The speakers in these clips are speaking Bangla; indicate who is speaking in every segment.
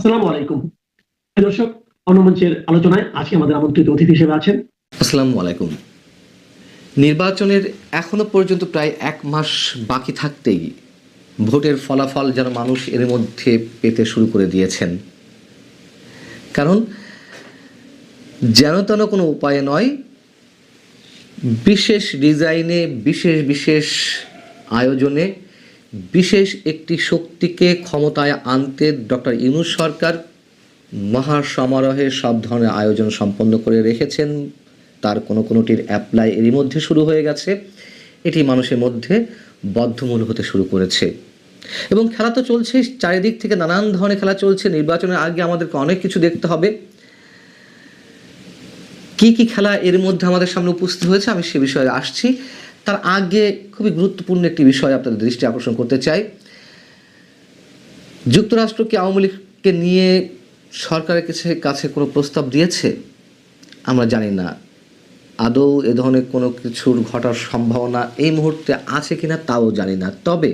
Speaker 1: আসসালামু আলাইকুম। দর্শক, অন্যমঞ্চের আলোচনায় আজকে আমাদের আমন্ত্রিত অতিথি হিসেবে আছেন।
Speaker 2: আসসালামু আলাইকুম। নির্বাচনের এখনো পর্যন্ত প্রায় ১ মাস বাকি থাকতেই ভোটের ফলাফল যেন মানুষ এর মধ্যে পেতে শুরু করে দিয়েছেন। কারণ যেন তেন কোনো উপায়ে নয়, বিশেষ ডিজাইনে, বিশেষ আয়োজনে, বিশেষ একটি শক্তিকে ক্ষমতায় আনতে ডক্টর ইউনূস সরকার মহাসমারোহে সব ধরনের আয়োজন সম্পন্ন করে রেখেছেন। তার কোনোটির অ্যাপ্লাই এরই মধ্যে শুরু হয়ে গেছে। এটি মানুষের মধ্যে বদ্ধমূল হতে শুরু করেছে এবং খেলা তো চলছে, চারিদিক থেকে নানান ধরনের খেলা চলছে। নির্বাচনের আগে আমাদেরকে অনেক কিছু দেখতে হবে। কি খেলা এর মধ্যে আমাদের সামনে উপস্থিত হয়েছে আমি সে বিষয়ে আসছি। তার আগে খুবই গুরুত্বপূর্ণ একটি বিষয় আপনাদের দৃষ্টি আকর্ষণ করতে চাই। যুক্তরাষ্ট্র কি আওয়ামী লীগকে নিয়ে সরকারের কাছে কোনো প্রস্তাব দিয়েছে? আমরা জানি না। আদৌ এ ধরনের কোনো কিছুর ঘটার সম্ভাবনা এই মুহূর্তে আছে কিনা তাও জানি না। তবে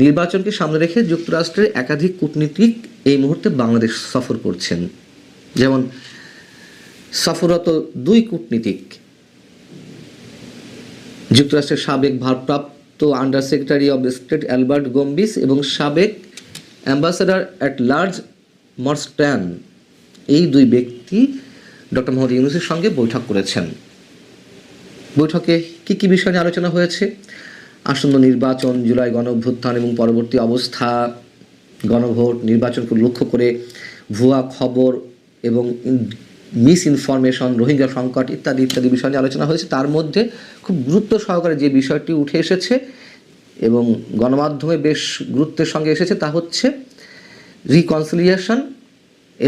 Speaker 2: নির্বাচনকে সামনে রেখে যুক্তরাষ্ট্রের একাধিক কূটনীতিক এই মুহূর্তে বাংলাদেশ সফর করছেন। যেমন সফররত ২ কূটনীতিক, যুক্তরাষ্ট্রের সাবেক ভারপ্রাপ্ত under secretary of state Albert Gombis এবং সাবেক অ্যাম্বাসেডর অ্যাট লার্জ মর্সট্যান, এই ২ ব্যক্তি ডক্টর মোহাম্মদ ইউনূসের সঙ্গে বৈঠক করেছেন। বৈঠকে কি বিষয় নিয়ে আলোচনা হয়েছে? আসন্ন নির্বাচন, জুলাই গণঅভ্যুত্থান এবং পরবর্তী অবস্থা, গণভোট, নির্বাচনকে লক্ষ্য করে ভুয়া খবর এবং মিস ইনফরমেশন, রোহিঙ্গা সংকট ইত্যাদি বিষয় নিয়ে আলোচনা হয়েছে। তার মধ্যে খুব গুরুত্ব সহকারে যে বিষয়টি উঠে এসেছে এবং গণমাধ্যমে বেশ গুরুত্বের সঙ্গে এসেছে তা হচ্ছে রিকনসিলিয়েশন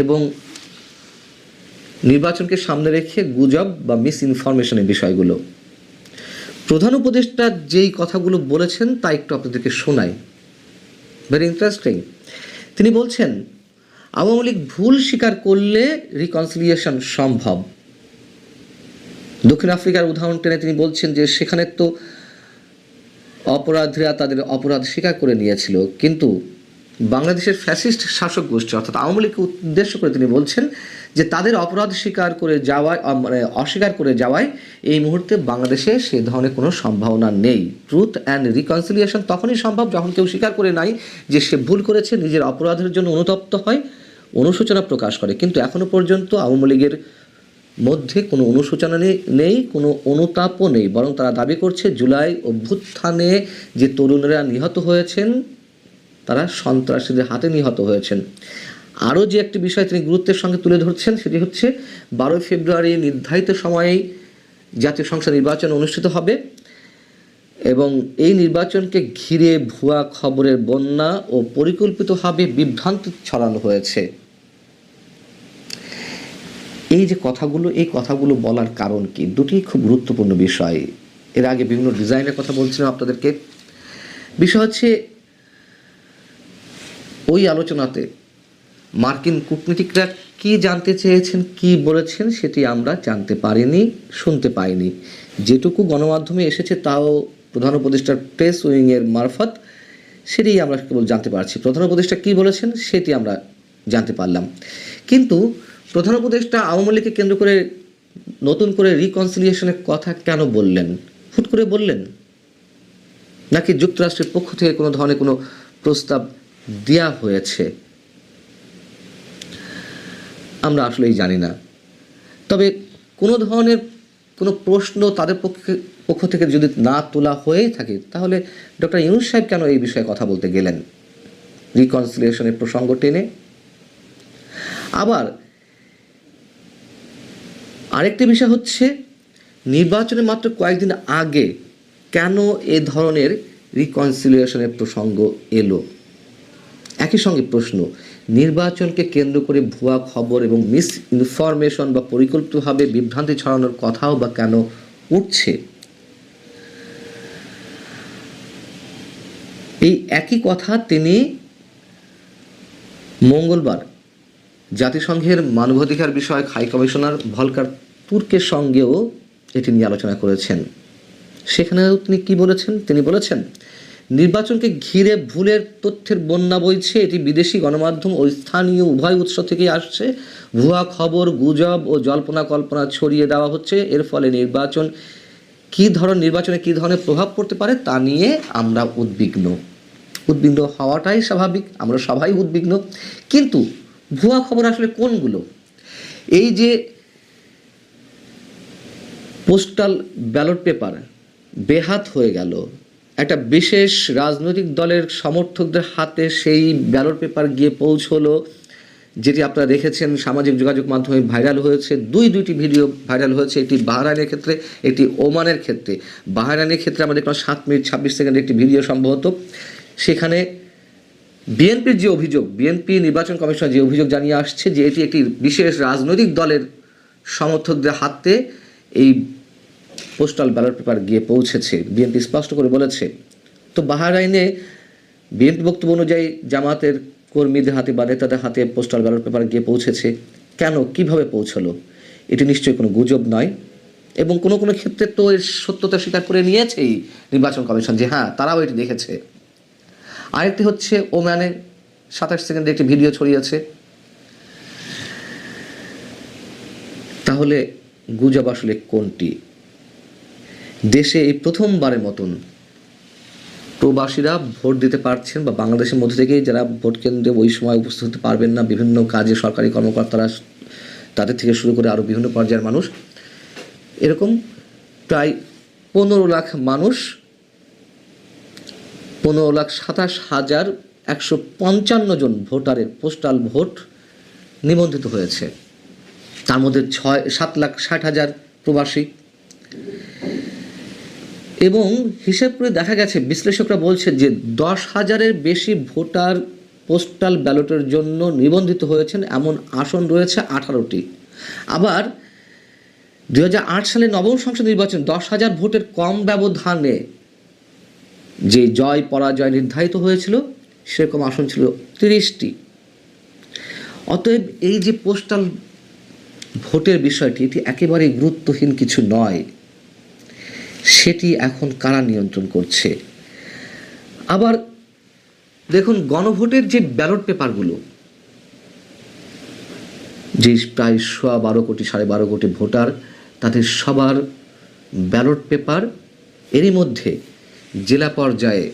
Speaker 2: এবং নির্বাচনকে সামনে রেখে গুজব বা মিস ইনফরমেশনের বিষয়গুলো। প্রধান উপদেষ্টা যেই কথাগুলো বলেছেন তা একটু আপনাদেরকে শোনাই, ভেরি ইন্টারেস্টিং। তিনি বলছেন আওয়ামী লীগ ভুল স্বীকার করলে রিকনসিলিয়েশন সম্ভব। দক্ষিণ আফ্রিকার উদাহরণ টেনে তিনি বলছেন যে সেখানে তো অপরাধীরা তাদের অপরাধ স্বীকার করে নিয়েছিল, কিন্তু বাংলাদেশের ফ্যাসিস্ট শাসক গোষ্ঠী অর্থাৎ আওয়ামী লীগকে উদ্দেশ্য করে তিনি বলছেন যে তাদের অপরাধ অস্বীকার করে যাওয়ায় এই মুহূর্তে বাংলাদেশে সে ধরনের কোনো সম্ভাবনা নেই। ট্রুথ অ্যান্ড রিকনসিলিয়েশন তখনই সম্ভব যখন কেউ স্বীকার করে নাই যে সে ভুল করেছে, নিজের অপরাধের জন্য অনুতপ্ত হয়, অনুশোচনা প্রকাশ করে। কিন্তু এখনো পর্যন্ত আওয়ামী লীগের মধ্যে কোনো অনুশোচনা নেই, কোনো অনুতাপও নেই, বরং তারা দাবি করছে জুলাই অভ্যুত্থানে যে তরুণেরা নিহত হয়েছেন তারা সন্ত্রাসীদের হাতে নিহত হয়েছেন। আরও যে একটি বিষয় তিনি গুরুত্বের সঙ্গে তুলে ধরছেন সেটি হচ্ছে ১২ ফেব্রুয়ারি নির্ধারিত সময়েই জাতীয় সংসদ নির্বাচন অনুষ্ঠিত হবে এবং এই নির্বাচনকে ঘিরে ভুয়া খবরের বন্যা ও পরিকল্পিতভাবে বিভ্রান্তি ছড়ানো হয়েছে। এই কথাগুলো বলার কারণ কি? দুটি খুব গুরুত্বপূর্ণ বিষয়। এর আগে বিভিন্ন ডিজাইনের কথা বলছিলাম আপনাদেরকে। বিষয় হচ্ছে ওই আলোচনাতে মার্কিন কূটনীতিকরা কি জানতে চেয়েছেন, কি বলেছেন সেটি আমরা জানতে পারিনি, শুনতে পাইনি। যেটুকু গণমাধ্যমে এসেছে তাও প্রধান উপদেষ্টার প্রেস উইংয়ের মারফত, সেটি আমরা কেবল জানতে পারছি। প্রধান উপদেষ্টা কী বলেছেন সেটি আমরা জানতে পারলাম, কিন্তু প্রধান উপদেষ্টা আওয়ামী লীগকে কেন্দ্র করে নতুন করে রিকনসিলিয়েশনের কথা কেন বললেন? হুট করে বললেন নাকি যুক্তরাষ্ট্রের পক্ষ থেকে কোনো ধরনের কোনো প্রস্তাব দেয়া হয়েছে? আমরা আসলেই জানি না। তবে কোনো ধরনের কোনো প্রশ্ন তাদের পক্ষ থেকে যদি না তোলা হয়েই থাকে তাহলে ডক্টর ইউনূস সাহেব কেন এই বিষয়ে কথা বলতে গেলেন রিকনসিলিয়েশনের প্রসঙ্গ টেনে? আবার আরেকটি বিষয় হচ্ছে নির্বাচনের মাত্র কয়েকদিন আগে কেন এ ধরনের রিকনসিলিয়েশনের প্রসঙ্গ এলো? একই সঙ্গে প্রশ্ন, নির্বাচনকে কেন্দ্র করে ভুয়া খবর এবং মিস ইনফরমেশন বা পরিকল্পিতভাবে বিভ্রান্তি ছড়ানোর কথাও বা কেন উঠছে? এই একই কথা তিনি মঙ্গলবার জাতিসংঘের মানবাধিকার বিষয়ক হাই কমিশনার ভলকার তুর্কের সঙ্গেও এটি নিয়ে আলোচনা করেছেন। সেখানেও তিনি কি বলেছেন? তিনি বলেছেন নির্বাচনকে ঘিরে ভুলের তথ্যের বন্যা বইছে। এটি বিদেশি গণমাধ্যম ও স্থানীয় উভয় উৎস থেকেই আসছে। ভুয়া খবর, গুজব ও জল্পনা কল্পনা ছড়িয়ে দেওয়া হচ্ছে। এর ফলে নির্বাচনে কী ধরনের প্রভাব পড়তে পারে তা নিয়ে আমরা উদ্বিগ্ন হওয়াটাই স্বাভাবিক, আমরা সবাই উদ্বিগ্ন। কিন্তু ভুয়া খবর আসলে কোনগুলো? এই যে পোস্টাল ব্যালট পেপার বেহাত হয়ে গেল, একটা বিশেষ রাজনৈতিক দলের সমর্থকদের হাতে সেই ব্যালট পেপার গিয়ে পৌঁছলো, যেটি আপনারা দেখেছেন সামাজিক যোগাযোগ মাধ্যমে ভাইরাল হয়েছে। দুইটি ভিডিও ভাইরাল হয়েছে, একটি বাহরাইনের ক্ষেত্রে, একটি ওমানের ক্ষেত্রে। বাহরাইনের ক্ষেত্রে আমরা দেখলাম 7 মিনিট 26 সেকেন্ডের একটি ভিডিও সম্ভবত। সেখানে বিএনপির যে অভিযোগ, বিএনপি নির্বাচন কমিশন যে অভিযোগ জানিয়ে আসছে যে এটি একটি বিশেষ রাজনৈতিক দলের সমর্থকদের হাতে এই পোস্টাল ব্যালট পেপার গিয়ে পৌঁছেছে, বিএনপি স্পষ্ট করে বলেছে। তো বাহরাইনে বিএনপি বক্তব্য অনুযায়ী জামাতের কর্মীদের হাতে বা নেতাদের হাতে পোস্টাল ব্যালট পেপার গিয়ে পৌঁছেছে। কেন, কিভাবে পৌঁছলো? এটি নিশ্চয়ই কোনো গুজব নয়, এবং কোনো ক্ষেত্রে তো এর সত্যতা স্বীকার করে নিয়েছেই নির্বাচন কমিশন যে হ্যাঁ তারাও এটি দেখেছে। আরেকটি হচ্ছে ওমানে 27 সেকেন্ডে একটি ভিডিও ছড়িয়েছে। তাহলে গুজব আসলে কোনটি? দেশে এই প্রথমবারের মতন প্রবাসীরা ভোট দিতে পারছেন, বা বাংলাদেশের মধ্যে থেকেই যারা ভোট কেন্দ্রে ওই সময় উপস্থিত হতে পারবেন না, বিভিন্ন কাজে সরকারি কর্মকর্তারা, তাদের থেকে শুরু করে আরও বিভিন্ন পর্যায়ের মানুষ, এরকম প্রায় 15 লাখ মানুষ, 15,27,155 জন ভোটারের পোস্টাল ভোট নিবন্ধিত হয়েছে। তার মধ্যে 7,60,000 প্রবাসী। এবং হিসেব করে দেখা গেছে, বিশ্লেষকরা বলছে যে 10,000-এর বেশি ভোটার পোস্টাল ব্যালটের জন্য নিবন্ধিত হয়েছেন, এমন আসন রয়েছে 18টি। আবার 2008 সালে নবম সংসদ নির্বাচন 10,000 ভোটের কম ব্যবধানে যে জয় পরাজয় নির্ধারিত হয়েছিল, সেরকম আসন ছিল 30টি। অতএব এই যে পোস্টাল ভোটের বিষয়টি, এটি একেবারেই গুরুত্বহীন কিছু নয়, সেটি এখন কারা নিয়ন্ত্রণ করছে। আবার দেখুন, গণভোটের যে ব্যালট পেপারগুলো, যে প্রায় 12 কোটি 12.5 কোটি ভোটার, তাদের সবার ব্যালট পেপার এরই মধ্যে জেলা পর্যায়ে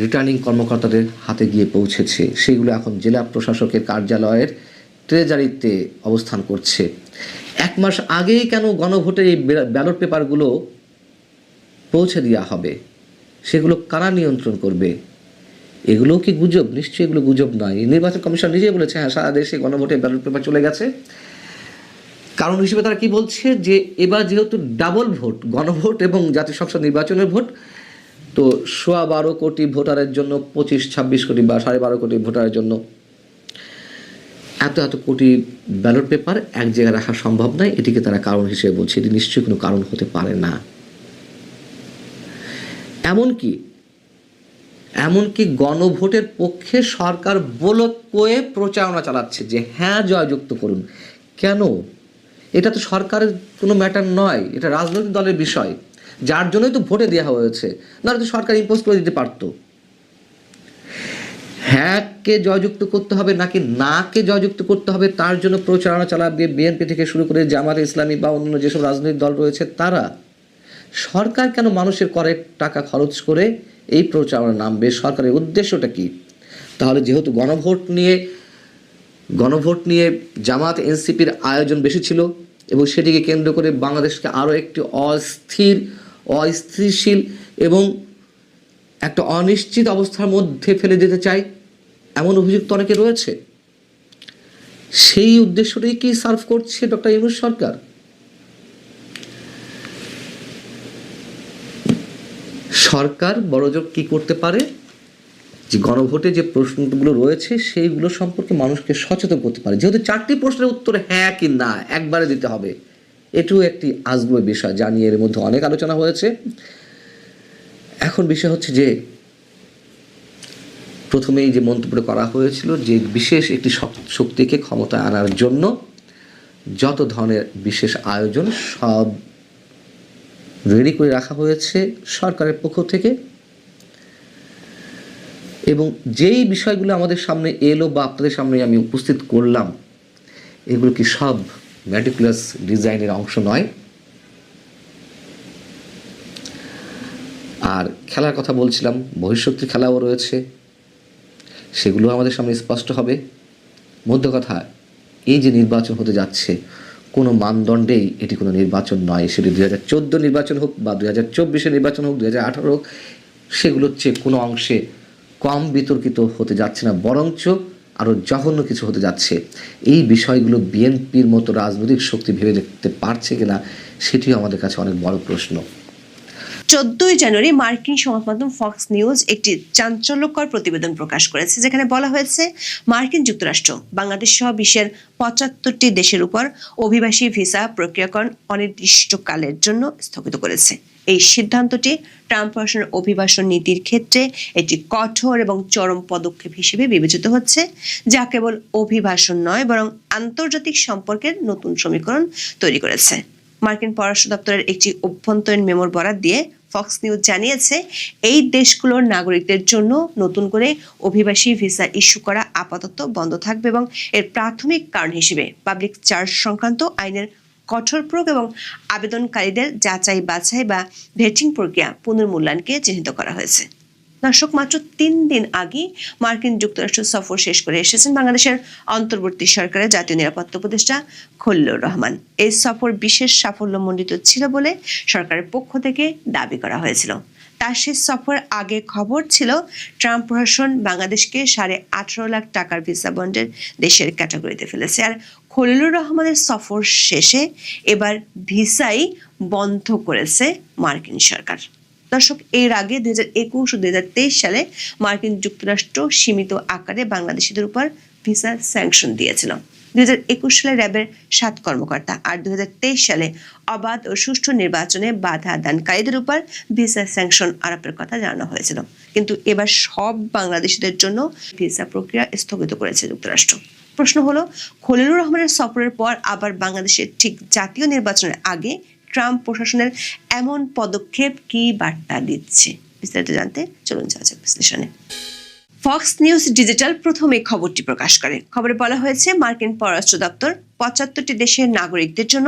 Speaker 2: রিটার্নিং কর্মকর্তাদের হাতে গিয়ে পৌঁছেছে। সেগুলো এখন জেলা প্রশাসকের কার্যালয়ের ট্রেজারিতে অবস্থান করছে। 1 মাস আগেই কেন গণভোটের এই ব্যালট পেপারগুলো পৌঁছে দেওয়া হবে? সেগুলো কারা নিয়ন্ত্রণ করবে? এগুলো কি গুজব? নিশ্চয়ই এগুলো গুজব নয়। নির্বাচন কমিশন নিজেই বলেছে হ্যাঁ সারা দেশে গণভোটের ব্যালট পেপার চলে গেছে। কারণ হিসেবে তারা কি বলছে যে এবার যেহেতু ডাবল ভোট, গণভোট এবং জাতীয় সংসদ নির্বাচনের ভোট, তো 12.5 কোটি ভোটারের জন্য 25-26 কোটি বা 12.5 কোটি ভোটারের জন্য এত কোটি ব্যালট পেপার এক জায়গায় রাখা সম্ভব নয়। এটিকে তারা কারণ হিসেবে বলছে। এটি নিশ্চয়ই কোনো কারণ হতে পারে না। এমনকি গণভোটের পক্ষে সরকার বলক কয়ে প্রচারণা চালাচ্ছে যে হ্যাঁ জয়যুক্ত করুন। কেন? এটা তো সরকারের কোনো ম্যাটার নয়, এটা রাজনৈতিক দলের বিষয়, যার জন্যই তো ভোটে দেওয়া হয়েছে। নাহলে তো সরকার ইম্পোজ করে দিতে পারতো। হ্যাঁকে জয়যুক্ত করতে হবে নাকি নাকে জয়যুক্ত করতে হবে, তার জন্য প্রচারণা চালাবে বিএনপি থেকে শুরু করে জামাতে ইসলামী বা অন্য যেসব রাজনৈতিক দল রয়েছে তারা। সরকার কেন মানুষের করের টাকা খরচ করে এই প্রচারণা নামবে? সরকারের উদ্দেশ্যটা কি? তাহলে যেহেতু গণভোট নিয়ে জামাত এনসিপির আয়োজন বেশি ছিল এবং সেটিকে কেন্দ্র করে বাংলাদেশকে আরও একটি অস্থিতিশীল এবং একটা অনিশ্চিত অবস্থার মধ্যে ফেলে দিতে চায়, এমন অভিযুক্ত অনেকে রয়েছে। সেই উদ্দেশ্যটাই কি সার্ভ করছে ডক্টর ইউনূস সরকার? সরকার বড়জোর কি করতে পারে, যে গণভোটে যে প্রশ্নগুলো রয়েছে সেইগুলো সম্পর্কে মানুষকে সচেতন করতে পারে। যেহেতু 4টি প্রশ্নের উত্তর হ্যাঁ কি না একবারে দিতে হবে, এটিও একটি আজগুবি বিষয়, যা নিয়ে এর মধ্যে অনেক আলোচনা হয়েছে। এখন বিষয় হচ্ছে যে প্রথমেই যে মন্তব্য করা হয়েছিল যে বিশেষ একটি শক্তিকে ক্ষমতায় আনার জন্য যত ধরনের বিশেষ আয়োজন সব রেডি করে রাখা হয়েছে সরকারের পক্ষ থেকে। এবং যেই বিষয়গুলো আমাদের সামনে এলো বা আপনাদের সামনে আমি উপস্থিত করলাম, এগুলো কি সব ম্যাটিকুলাস ডিজাইনের অংশ নয়? আর খেলার কথা বলছিলাম, বহিঃশক্তির খেলাও রয়েছে, সেগুলো আমাদের সামনে স্পষ্ট হবে। মধ্য কথা, এই যে নির্বাচন হতে যাচ্ছে, কোনো মানদণ্ডেই এটি কোনো নির্বাচন নয়। সেটি 2014 নির্বাচন হোক বা 2024 নির্বাচন হোক, 2018 হোক, সেগুলোর চেয়ে কোনো অংশে কম বিতর্কিত হতে যাচ্ছে না, বরঞ্চ আরও জঘন্য কিছু হতে যাচ্ছে। এই বিষয়গুলো বিএনপির মতো রাজনৈতিক শক্তি ভেবে দেখতে পারছে কিনা, সেটিও আমাদের কাছে অনেক বড় প্রশ্ন।
Speaker 3: 14 জানুয়ারি মার্কিন সংবাদ মাধ্যম ফক্স নিউজ একটি চাঞ্চল্যকর প্রতিবেদন প্রকাশ করেছে, যেখানে বলা হয়েছে মার্কিন যুক্তরাষ্ট্র বাংলাদেশ সহ বিশ্বের 75টি দেশের উপর অভিবাসী ভিসা প্রক্রিয়াকরণ অনির্দিষ্টকালের জন্য স্থগিত করেছে। এই সিদ্ধান্তটি ট্রাম্প প্রশাসনের অভিবাসন নীতির ক্ষেত্রে একটি কঠোর এবং চরম পদক্ষেপ হিসেবে বিবেচিত হচ্ছে, যা কেবল অভিবাসন নয় বরং আন্তর্জাতিক সম্পর্কের নতুন সমীকরণ তৈরি করেছে। মার্কিন পররাষ্ট্র দপ্তরের একটি অভ্যন্তরীণ মেমোর বরাত দিয়ে ফক্স নিউজ জানিয়েছে, এই দেশগুলোর নাগরিকদের জন্য নতুন করে অভিবাসী ভিসা ইস্যু করা আপাতত বন্ধ থাকবে এবং এর প্রাথমিক কারণ হিসেবে পাবলিক চার্জ সংক্রান্ত আইনের কঠোর প্রয়োগ এবং আবেদনকারীদের যাচাই বাছাই বা ভেটিং প্রক্রিয়া পুনর্মূল্যায়নকে চিহ্নিত করা হয়েছে। দর্শক, মাত্র 3 দিন আগে মার্কিন যুক্তরাষ্ট্র সফর শেষ করে এসেছেন বাংলাদেশের অন্তর্বর্তী সরকারের জাতীয় নিরাপত্তা উপদেষ্টা খলিলুর রহমান। এই সফর বিশেষ সাফল্যমণ্ডিত ছিল বলে সরকারের পক্ষ থেকে দাবি করা হয়েছিল। তার শেষ সফর আগে খবর ছিল ট্রাম্প প্রশাসন বাংলাদেশকে 18.5 লাখ টাকার ভিসা বন্ডের দেশের ক্যাটাগরিতে ফেলেছে। আর খলিলুর রহমানের সফর শেষে এবার ভিসাই বন্ধ করেছে মার্কিন সরকার। দর্শক, এর আগে 2021 ও 2023 সালে মার্কিন যুক্তরাষ্ট্র সীমিত আকারে বাংলাদেশিদের উপর ভিসা স্যাংশন দিয়েছিল। 2021 সালে র্যাবের 7 কর্মকর্তা আর 2023 সালে অবাধ ও সুষ্ঠু নির্বাচনে বাধা দানকারীদের উপর ভিসা স্যাংশন আরোপের কথা জানানো হয়েছিল। কিন্তু এবার সব বাংলাদেশিদের জন্য ভিসা প্রক্রিয়া স্থগিত করেছে যুক্তরাষ্ট্র। প্রশ্ন হলো, খলিলুর রহমানের সফরের পর আবার বাংলাদেশের ঠিক জাতীয় নির্বাচনের আগে ট্রাম্প প্রশাসনের এমন পদক্ষেপ কি বার্তা দিচ্ছে? বিস্তারিত জানতে চলুন যাওয়া যাক বিশ্লেষণে। ফক্স নিউজ ডিজিটাল প্রথমে খবরটি প্রকাশ করে। খবরে বলা হয়েছে, মার্কিন পররাষ্ট্র দপ্তর 75টি দেশের নাগরিকদের জন্য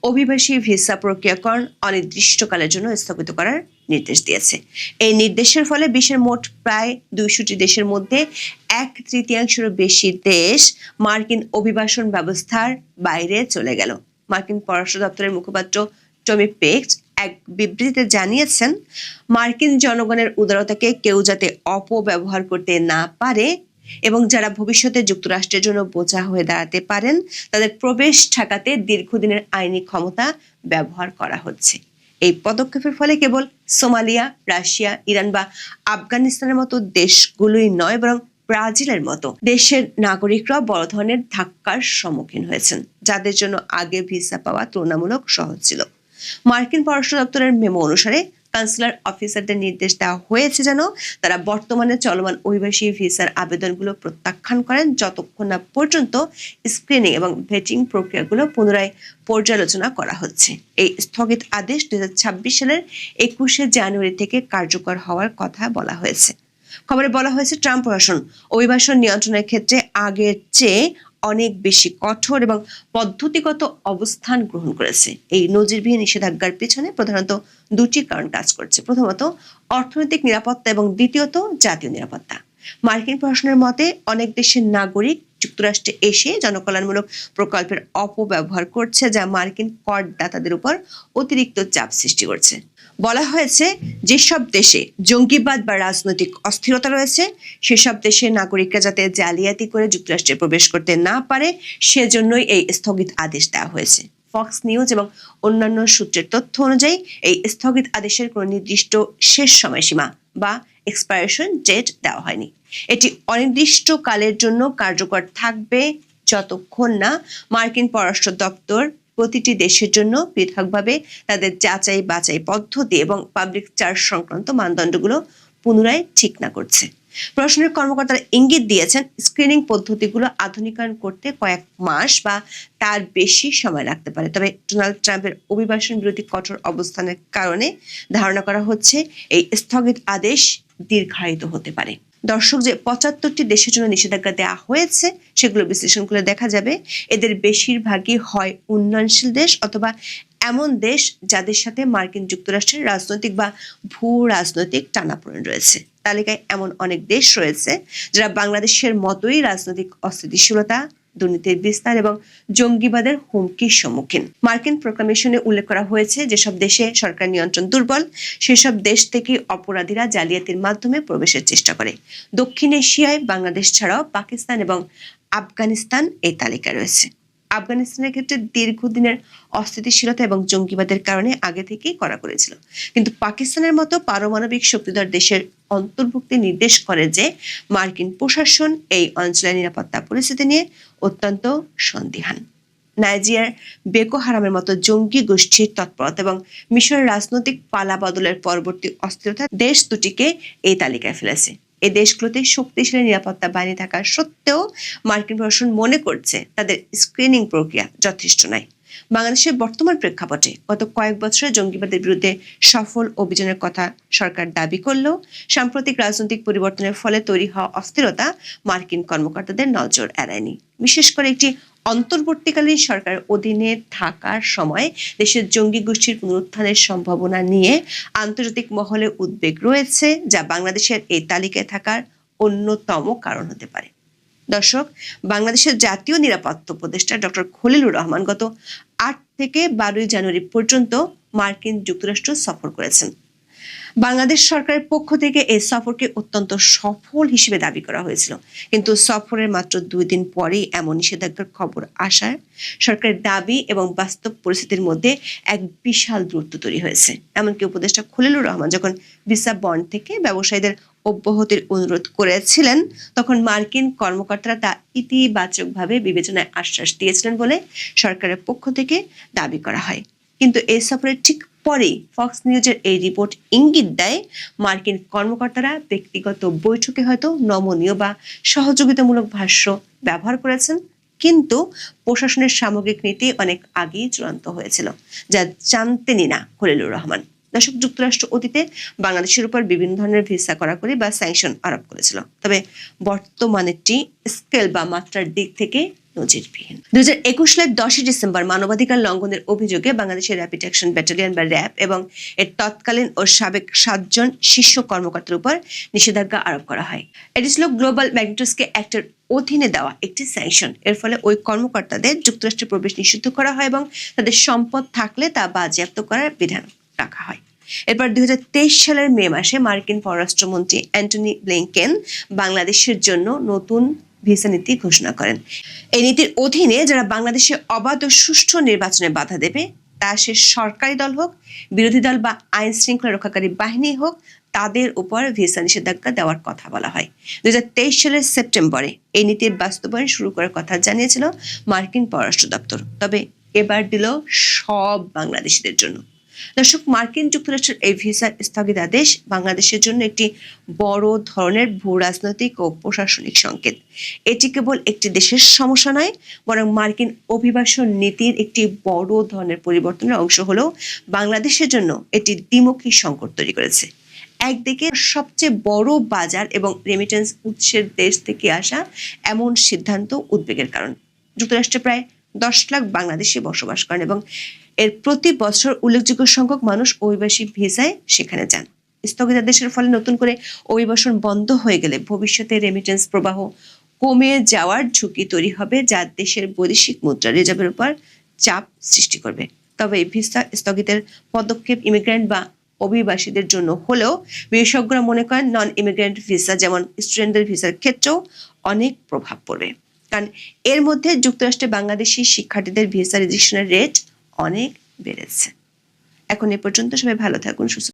Speaker 3: অভিবাসী ভিসা প্রক্রিয়াকরণ অনির্দিষ্টকালের জন্য স্থগিত করার নির্দেশ দিয়েছে। এই নির্দেশের ফলে বিশ্বের মোট প্রায় 200টি দেশের মধ্যে 1/3 বেশি দেশ মার্কিন অভিবাসন ব্যবস্থার বাইরে চলে গেল। মার্কিন পররাষ্ট্র দপ্তরের মুখপাত্র টমি পেক্স এক বিবৃতিতে জানিয়েছেন, মার্কিন জনগণের উদারতাকে কেউ যাতে অপব্যবহার করতে না পারে এবং যারা ভবিষ্যতে যুক্তরাষ্ট্রের জন্য বোঝা হয়ে দাঁড়াতে পারেন তাদের প্রবেশ ঠেকাতে দীর্ঘদিনের আইনি ক্ষমতা ব্যবহার করা হচ্ছে। এই পদক্ষেপের ফলে কেবল সোমালিয়া, রাশিয়া, ইরান বা আফগানিস্তানের মতো দেশগুলোই নয় বরং ব্রাজিলের মতো দেশের নাগরিকরা বড় ধরনের ধাক্কার সম্মুখীন হয়েছেন, যাদের জন্য আগে ভিসা পাওয়া তুলনামূলক সহজ ছিল। মার্কিন পররাষ্ট্র দপ্তরের মেমো অনুসারে কনসুলার অফিসারদের নির্দেশ দেওয়া হয়েছে যেন তারা বর্তমানে চলমান অভিবাসী ভিসার আবেদনগুলো প্রত্যাখ্যান করেন যতক্ষণ না পর্যন্ত স্ক্রিনিং এবং ভেটিং প্রক্রিয়াগুলো পুনরায় পর্যালোচনা করা হচ্ছে। এই স্থগিত আদেশ 2026 সালের 21শে জানুয়ারি থেকে কার্যকর হওয়ার কথা বলা হয়েছে। খবরে বলা হয়েছে, ট্রাম্প প্রশাসন অভিবাসন নিয়ন্ত্রণের ক্ষেত্রে আগের চেয়ে অনেক বেশি কঠোর এবং পদ্ধতিগত অবস্থান গ্রহণ করেছে। এই নজিরবিহীন নিষেধাজ্ঞার পেছনে প্রধানত 2টি কারণ কাজ করছে। প্রথমত, অর্থনৈতিক নিরাপত্তা এবং দ্বিতীয়ত জাতীয় নিরাপত্তা। মার্কিন প্রশাসনের মতে অনেক দেশের নাগরিক যুক্তরাষ্ট্রে এসে জনকল্যাণমূলক প্রকল্পের অপব্যবহার করছে, যা মার্কিন করদাতাদের উপর অতিরিক্ত চাপ সৃষ্টি করছে। বলা হয়েছে, যেসব দেশে জঙ্গিবাদ বা রাজনৈতিক অস্থিরতা রয়েছে সেসব দেশের নাগরিকরা যাতে জালিয়াতি করে যুক্তরাষ্ট্রে প্রবেশ করতে না পারে সেজন্যই এই স্থগিত আদেশ দেওয়া হয়েছে। ফক্স নিউজ এবং অন্যান্য সূত্রের তথ্য অনুযায়ী এই স্থগিত আদেশের কোনো নির্দিষ্ট শেষ সময়সীমা বা এক্সপায়ারেশন ডেট দেওয়া হয়নি। এটি অনির্দিষ্টকালের জন্য কার্যকর থাকবে যতক্ষণ না মার্কিন পররাষ্ট্র দপ্তর প্রতিটি দেশের জন্য পৃথকভাবে তাদের যাচাই বাছাই পদ্ধতি এবং পাবলিক চার্জ সংক্রান্ত মানদণ্ডগুলো পুনরায় ঠিক না করছে। প্রশাসনের কর্মকর্তারা ইঙ্গিত দিয়েছেন, স্ক্রিনিং পদ্ধতিগুলো আধুনিকায়ন করতে কয়েক মাস বা তার বেশি সময় লাগতে পারে। তবে ডোনাল্ড ট্রাম্পের অভিবাসন বিরোধী কঠোর অবস্থানের কারণে ধারণা করা হচ্ছে এই স্থগিত আদেশ দীর্ঘায়িত হতে পারে। দর্শক, যে 75টি দেশের জন্য নিষেধাজ্ঞা দেওয়া হয়েছে সেগুলো বিশ্লেষণ করে দেখা যাবে এদের বেশিরভাগই হয় উন্নয়নশীল দেশ অথবা এমন দেশ যাদের সাথে মার্কিন যুক্তরাষ্ট্রের রাজনৈতিক বা ভূ রাজনৈতিক টানাপোড়েন রয়েছে। তালিকায় এমন অনেক দেশ রয়েছে যারা বাংলাদেশের মতোই রাজনৈতিক অস্থিতিশীলতা, দুর্নীতির বিস্তার এবং জঙ্গিবাদের হুমকির সম্মুখীন। মার্কিন প্রোক্লামেশনে উল্লেখ করা হয়েছে যেসব দেশে সরকার নিয়ন্ত্রণ দুর্বল সেসব দেশ থেকে অপরাধীরা জালিয়াতির মাধ্যমে প্রবেশের চেষ্টা করে। দক্ষিণ এশিয়ায় বাংলাদেশ ছাড়াও পাকিস্তান এবং আফগানিস্তান এই তালিকায় রয়েছে। আফগানিস্তানের ক্ষেত্রে দীর্ঘদিনের অস্থিতিশীলতা এবং জঙ্গিবাদের কারণে আগে থেকেই করা করেছিল, কিন্তু পাকিস্তানের মতো পারমাণবিক শক্তিধর দেশের অন্তর্ভুক্তি নির্দেশ করে যে মার্কিন প্রশাসন এই অঞ্চলের নিরাপত্তা পরিস্থিতি নিয়ে অত্যন্ত সন্দিহান। নাইজিয়ার বেকো হারামের মতো জঙ্গি গোষ্ঠীর তৎপরতা এবং মিশরের রাজনৈতিক পালাবদলের পরবর্তী অস্থিরতা দেশ দুটিকে এই তালিকায় ফেলেছে। এই দেশগুলোতে শক্তিশালী নিরাপত্তা বাহিনী থাকা সত্ত্বেও মার্কিন প্রশাসন মনে করছে তাদের স্ক্রিনিং প্রক্রিয়া যথেষ্ট নয়। বাংলাদেশের বর্তমান প্রেক্ষাপটে গত কয়েক বছরে জঙ্গিবাদের বিরুদ্ধে সফল অভিযানের কথা সরকার দাবি করলেও সাম্প্রতিক রাজনৈতিক পরিবর্তনের ফলে তৈরি হওয়া অস্থিরতা মার্কিন কর্মকর্তাদের নজর এড়ায়নি। বিশেষ করে একটি অন্তর্বর্তীকালীন সরকারের অধীনে থাকার সময় দেশের জঙ্গি গোষ্ঠীর পুনরুত্থানের সম্ভাবনা নিয়ে আন্তর্জাতিক মহলে উদ্বেগ রয়েছে, যা বাংলাদেশের এই তালিকায় থাকার অন্যতম কারণ হতে পারে। দর্শক, বাংলাদেশের জাতীয় নিরাপত্তা উপদেষ্টা ডক্টর খলিলুর রহমান গত 8 থেকে 12 জানুয়ারি পর্যন্ত মার্কিন যুক্তরাষ্ট্র সফর করেছেন। বাংলাদেশ সরকারের পক্ষ থেকে এই সফরকে অত্যন্ত সফল হিসেবে দাবি করা হয়েছিল, কিন্তু সফরের মাত্র 2 দিন পরেই এমন নিষেধাজ্ঞার খবর আসায় সরকারের দাবি এবং বাস্তব পরিস্থিতির মধ্যে এক বিশাল দূরত্ব তৈরি হয়েছে। এমনকি উপদেষ্টা খলিলুর রহমান যখন ভিসা বন্ড থেকে ব্যবসায়ীদের অব্যাহতির অনুরোধ করেছিলেন তখন মার্কিন কর্মকর্তারা তা ইতিবাচকভাবে বিবেচনায় আশ্বাস দিয়েছিলেন বলে সরকারের পক্ষ থেকে দাবি করা হয়। কিন্তু এই সফরের ঠিক পরেই ফক্স নিউজের এই রিপোর্ট ইঙ্গিত দেয় মার্কিন কর্মকর্তারা ব্যক্তিগত বৈঠকে হয়তো নমনীয় বা সহযোগিতামূলক ভাষ্য ব্যবহার করেছেন, কিন্তু প্রশাসনের সামগ্রিক নীতি অনেক আগেই চূড়ান্ত হয়েছিল, যা জানতেনই না খলিলুর রহমান। দর্শক, যুক্তরাষ্ট্র অতীতে বাংলাদেশের উপর বিভিন্ন ধরনের ভিসা কড়াকড়ি বা স্যাংশন আরোপ করেছিল, তবে বর্তমানেটি স্কেল বা মাত্রার দিক থেকে নজিরবিহীন। 2021 সালের 10 ডিসেম্বর মানবাধিকার লঙ্ঘনের অভিযোগে বাংলাদেশের র্যাপিড অ্যাকশন ব্যাটালিয়ন বা র্যাব এবং এর তৎকালীন ও সাবেক 7 জন শীর্ষ কর্মকর্তার উপর নিষেধাজ্ঞা আরোপ করা হয়। এটি ছিল গ্লোবাল ম্যাগনিটস্কি অ্যাক্টের অধীনে দেওয়া একটি স্যাংশন। এর ফলে ওই কর্মকর্তাদের যুক্তরাষ্ট্রে প্রবেশ নিষিদ্ধ করা হয় এবং তাদের সম্পদ থাকলে তা বাজেয়াপ্ত করার বিধান রাখা হয়। এরপর 2023 সালের মে মাসে মার্কিন পররাষ্ট্রমন্ত্রী অ্যান্টনি ব্লিংকেন বাংলাদেশের জন্য নতুন ভিসা নীতি ঘোষণা করেন। এই নীতির অধীনে যারা বাংলাদেশে অবাধ ও সুষ্ঠু নির্বাচনে বাধা দেবে, তা সে সরকারি দল হোক, বিরোধী দল বা আইন শৃঙ্খলা রক্ষাকারী বাহিনী হোক, তাদের উপর ভিসা নিষেধাজ্ঞা দেওয়ার কথা বলা হয়। 2023 সালের সেপ্টেম্বরে এই নীতির বাস্তবায়ন শুরু করার কথা জানিয়েছিল মার্কিন পররাষ্ট্র দপ্তর, তবে এবার দিল সব বাংলাদেশিদের জন্য। দর্শক, মার্কিন যুক্তরাষ্ট্রের এই ভিসা স্থগিতাদেশ বাংলাদেশের জন্য একটি বড় ধরনের ভূ রাজনৈতিক ও প্রশাসনিক সংকেত। এটি কেবল একটি দেশের সমস্যা নয়, বরং মার্কিন অভিবাসন নীতির একটি বড় ধরনের পরিবর্তনের অংশ হলেও বাংলাদেশের জন্য এটি দ্বিমুখী সংকট তৈরি করেছে। একদিকে সবচেয়ে বড় বাজার এবং রেমিটেন্স উৎসের দেশ থেকে আসা এমন সিদ্ধান্ত উদ্বেগের কারণ। যুক্তরাষ্ট্রে প্রায় 10 লাখ বাংলাদেশি বসবাস করেন এবং এর প্রতি বছর উল্লেখযোগ্য সংখ্যক মানুষ অভিবাসী ভিসায় সেখানে যান। স্থগিতাদেশের ফলে নতুন করে অভিবাসন বন্ধ হয়ে গেলে ভবিষ্যতে রেমিটেন্স প্রবাহ কমে যাওয়ার ঝুঁকি তৈরি হবে, যা দেশের বৈদেশিক মুদ্রা রিজার্ভের উপর চাপ সৃষ্টি করবে। তবে এই ভিসা স্থগিতের পদক্ষেপ ইমিগ্রেন্ট বা অভিবাসীদের জন্য হলেও বিশেষজ্ঞরা মনে করেন নন ইমিগ্রেন্ট ভিসা যেমন স্টুডেন্টদের ভিসার ক্ষেত্রেও অনেক প্রভাব পড়বে, কারণ এর মধ্যে যুক্তরাষ্ট্রে বাংলাদেশি শিক্ষার্থীদের ভিসা রেজিস্ট্রেশনের রেট অনেক বেড়েছে। এখন এ পর্যন্ত, সবাই ভালো থাকুন, সুস্থ